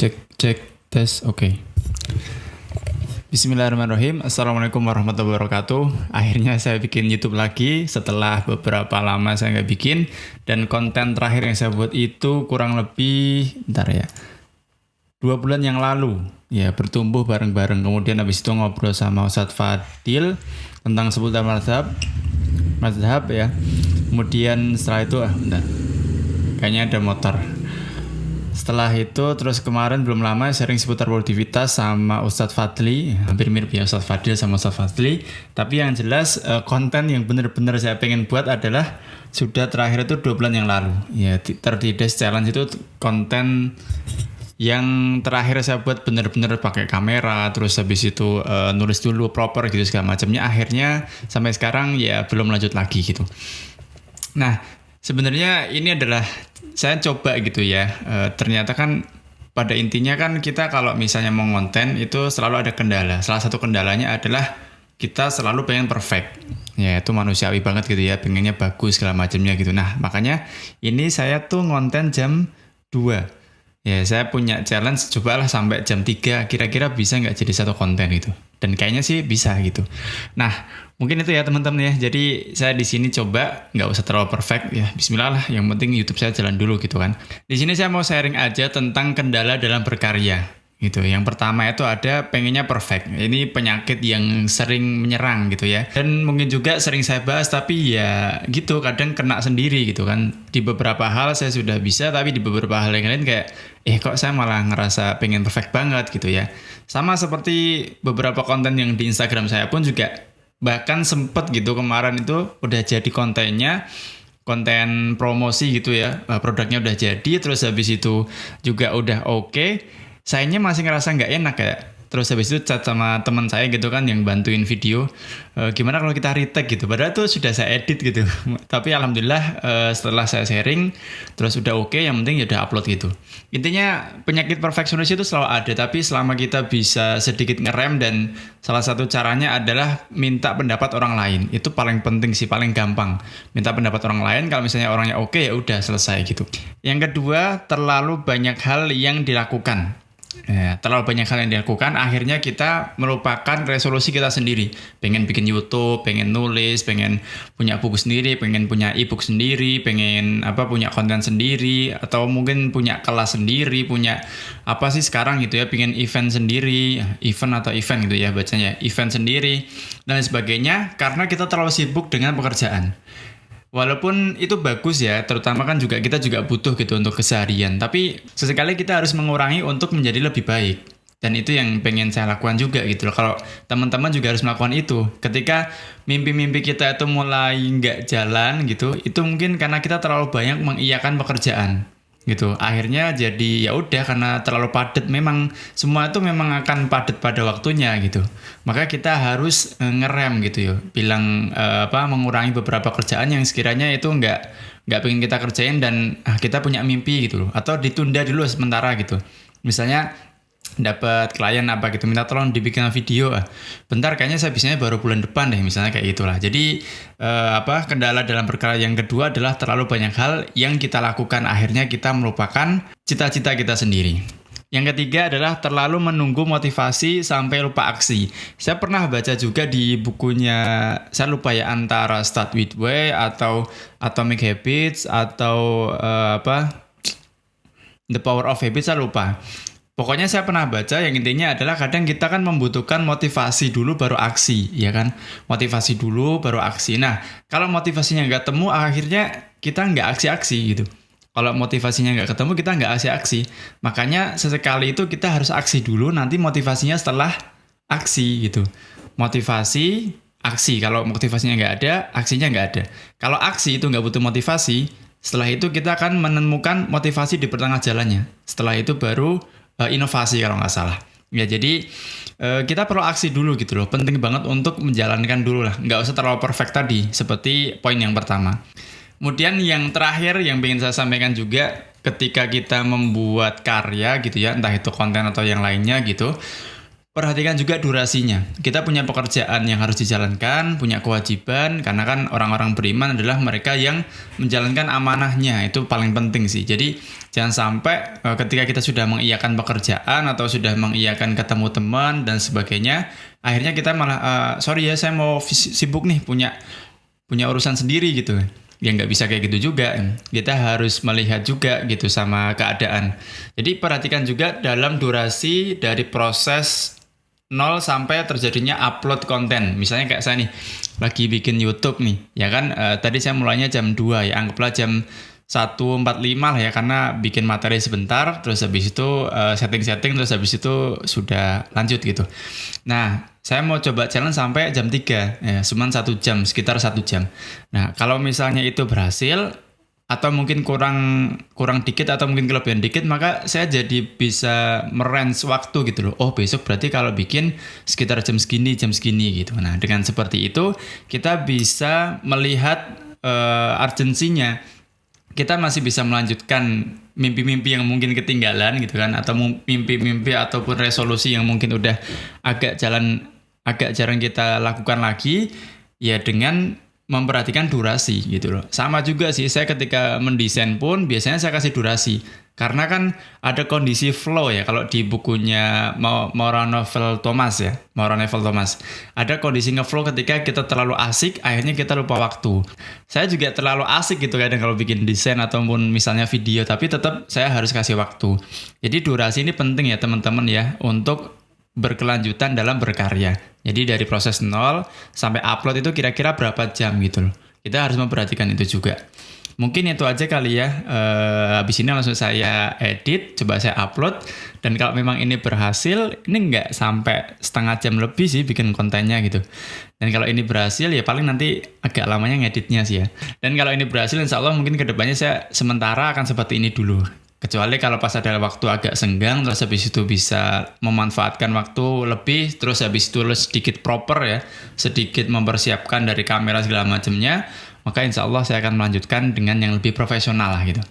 Cek tes oke. Bismillahirrahmanirrahim. Assalamualaikum warahmatullahi wabarakatuh. Akhirnya saya bikin YouTube lagi setelah beberapa lama saya nggak bikin. Dan konten terakhir yang saya buat itu kurang lebih 2 bulan yang lalu. Ya, bertumbuh bareng-bareng. Kemudian habis itu ngobrol sama Ustadz Fadil tentang seputar mazhab ya. Kemudian setelah itu kayaknya ada motor. Setelah itu terus kemarin belum lama sharing seputar produktivitas sama Ustadz Fadli. Hampir mirip ya Ustadz Fadil sama Ustadz Fadli. Tapi yang jelas konten yang benar-benar saya pengen buat adalah sudah terakhir itu 2 bulan yang lalu. Ya, 30 Days Challenge itu konten yang terakhir saya buat benar-benar pakai kamera, terus habis itu nulis dulu proper gitu segala macamnya. Akhirnya sampai sekarang ya belum lanjut lagi gitu. Nah, sebenarnya ini adalah saya coba gitu ya. Ternyata kan pada intinya kan kita kalau misalnya mau konten itu selalu ada kendala. Salah satu kendalanya adalah kita selalu pengen perfect. Ya, itu manusiawi banget gitu ya, pengennya bagus segala macamnya gitu. Nah, makanya ini saya tuh ngonten jam 2. Ya, saya punya challenge, cobalah sampai jam 3, kira-kira bisa nggak jadi satu konten itu. Dan kayaknya sih bisa gitu. Nah, mungkin itu ya teman-teman ya. Jadi saya di sini coba nggak usah terlalu perfect ya. Bismillah lah, yang penting YouTube saya jalan dulu gitu kan. Di sini saya mau sharing aja tentang kendala dalam berkarya gitu. Yang pertama itu ada pengennya perfect. Ini penyakit yang sering menyerang gitu ya. Dan mungkin juga sering saya bahas tapi ya gitu kadang kena sendiri gitu kan. Di beberapa hal saya sudah bisa tapi di beberapa hal yang lain kayak kok saya malah ngerasa pengen perfect banget gitu ya. Sama seperti beberapa konten yang di Instagram saya pun juga bahkan sempet gitu kemarin itu udah jadi kontennya, konten promosi gitu ya, produknya udah jadi, terus habis itu juga udah oke. Sayangnya masih ngerasa nggak enak ya. Terus habis itu chat sama teman saya gitu kan yang bantuin video, gimana kalau kita retake gitu. Padahal tuh sudah saya edit gitu. Tapi alhamdulillah setelah saya sharing terus udah oke, yang penting ya udah upload gitu. Intinya penyakit perfeksionis itu selalu ada, tapi selama kita bisa sedikit ngerem dan salah satu caranya adalah minta pendapat orang lain. Itu paling penting sih, paling gampang. Minta pendapat orang lain, kalau misalnya orangnya oke ya udah selesai gitu. Yang kedua, terlalu banyak hal yang dilakukan. Ya, terlalu banyak hal yang dilakukan, akhirnya kita melupakan resolusi kita sendiri. Pengen bikin YouTube, pengen nulis, pengen punya buku sendiri, pengen punya e-book sendiri, pengen punya konten sendiri, atau mungkin punya kelas sendiri, punya apa sih sekarang gitu ya, pengen event sendiri, event gitu ya bacanya, event sendiri dan sebagainya, karena kita terlalu sibuk dengan pekerjaan. Walaupun itu bagus ya, terutama kan kita juga butuh gitu untuk keseharian. Tapi sesekali kita harus mengurangi untuk menjadi lebih baik. Dan itu yang pengen saya lakukan juga gitu loh. Kalau teman-teman juga harus melakukan itu. Ketika mimpi-mimpi kita itu mulai nggak jalan gitu, itu mungkin karena kita terlalu banyak mengiyakan pekerjaan gitu. Akhirnya jadi ya udah, karena terlalu padat, memang semua itu memang akan padat pada waktunya gitu. Maka kita harus ngerem gitu ya, bilang mengurangi beberapa kerjaan yang sekiranya itu nggak pengen kita kerjain dan kita punya mimpi gitu loh, atau ditunda dulu sementara gitu. Misalnya dapat klien gitu, minta tolong dibikin video, bentar kayaknya saya bisanya baru bulan depan deh, misalnya kayak itulah. Jadi kendala dalam berkarya yang kedua adalah terlalu banyak hal yang kita lakukan, akhirnya kita melupakan cita-cita kita sendiri. Yang ketiga adalah terlalu menunggu motivasi sampai lupa aksi. Saya pernah baca juga di bukunya, saya lupa ya, antara Start With Why atau Atomic Habits atau The Power of Habits, saya lupa. Pokoknya saya pernah baca yang intinya adalah kadang kita kan membutuhkan motivasi dulu baru aksi, ya kan? Motivasi dulu baru aksi. Nah, kalau motivasinya nggak temu, akhirnya kita nggak aksi-aksi gitu. Kalau motivasinya nggak ketemu, kita nggak aksi-aksi. Makanya sesekali itu kita harus aksi dulu, nanti motivasinya setelah aksi gitu. Motivasi, aksi. Kalau motivasinya nggak ada, aksinya nggak ada. Kalau aksi itu nggak butuh motivasi, setelah itu kita akan menemukan motivasi di pertengahan jalannya. Setelah itu baru inovasi kalau nggak salah. Ya, jadi kita perlu aksi dulu gitu loh. Penting banget untuk menjalankan dulu lah. Nggak usah terlalu perfect tadi, seperti poin yang pertama. Kemudian yang terakhir yang ingin saya sampaikan juga, ketika kita membuat karya gitu ya, entah itu konten atau yang lainnya gitu, Perhatikan juga durasinya. Kita punya pekerjaan yang harus dijalankan, punya kewajiban, karena kan orang-orang beriman adalah mereka yang menjalankan amanahnya, itu paling penting sih. Jadi jangan sampai ketika kita sudah mengiyakan pekerjaan atau sudah mengiyakan ketemu teman dan sebagainya, akhirnya kita malah sorry ya saya mau sibuk nih punya urusan sendiri gitu. Ya nggak bisa kayak gitu juga. Kita harus melihat juga gitu sama keadaan. Jadi perhatikan juga dalam durasi dari proses nol sampai terjadinya upload konten. Misalnya kayak saya nih, lagi bikin YouTube nih, ya kan tadi saya mulainya jam 2 ya, anggaplah jam 1.45 lah ya, karena bikin materi sebentar, terus habis itu setting-setting, terus habis itu sudah lanjut gitu. Nah, saya mau coba challenge sampai jam 3, ya, cuman 1 jam, sekitar 1 jam. Nah, kalau misalnya itu berhasil, atau mungkin kurang dikit atau mungkin kelebihan dikit, maka saya jadi bisa merange waktu gitu loh. Oh, besok berarti kalau bikin sekitar jam segini gitu. Nah, dengan seperti itu kita bisa melihat urgensinya. Kita masih bisa melanjutkan mimpi-mimpi yang mungkin ketinggalan gitu kan, atau mimpi-mimpi ataupun resolusi yang mungkin udah agak jarang kita lakukan lagi, ya dengan memperhatikan durasi gitu loh. Sama juga sih, saya ketika mendesain pun biasanya saya kasih durasi. Karena kan ada kondisi flow ya, kalau di bukunya Maura Novel Thomas ya, Maura Novel Thomas. Ada kondisi ngeflow ketika kita terlalu asik, akhirnya kita lupa waktu. Saya juga terlalu asik gitu kadang kalau bikin desain ataupun misalnya video, tapi tetap saya harus kasih waktu. Jadi durasi ini penting ya teman-teman ya, untuk berkelanjutan dalam berkarya. Jadi dari proses nol sampai upload itu kira-kira berapa jam gitu loh. Kita harus memperhatikan itu juga. Mungkin itu aja kali ya. Habis ini langsung saya edit, coba saya upload. Dan kalau memang ini berhasil, ini nggak sampai setengah jam lebih sih bikin kontennya gitu. Dan kalau ini berhasil ya paling nanti agak lamanya ngeditnya sih ya. Dan kalau ini berhasil insya Allah mungkin kedepannya saya sementara akan seperti ini dulu. Kecuali kalau pas ada waktu agak senggang, terus habis itu bisa memanfaatkan waktu lebih, terus habis itu sedikit proper ya, sedikit mempersiapkan dari kamera segala macamnya, maka insya Allah saya akan melanjutkan dengan yang lebih profesional lah gitu.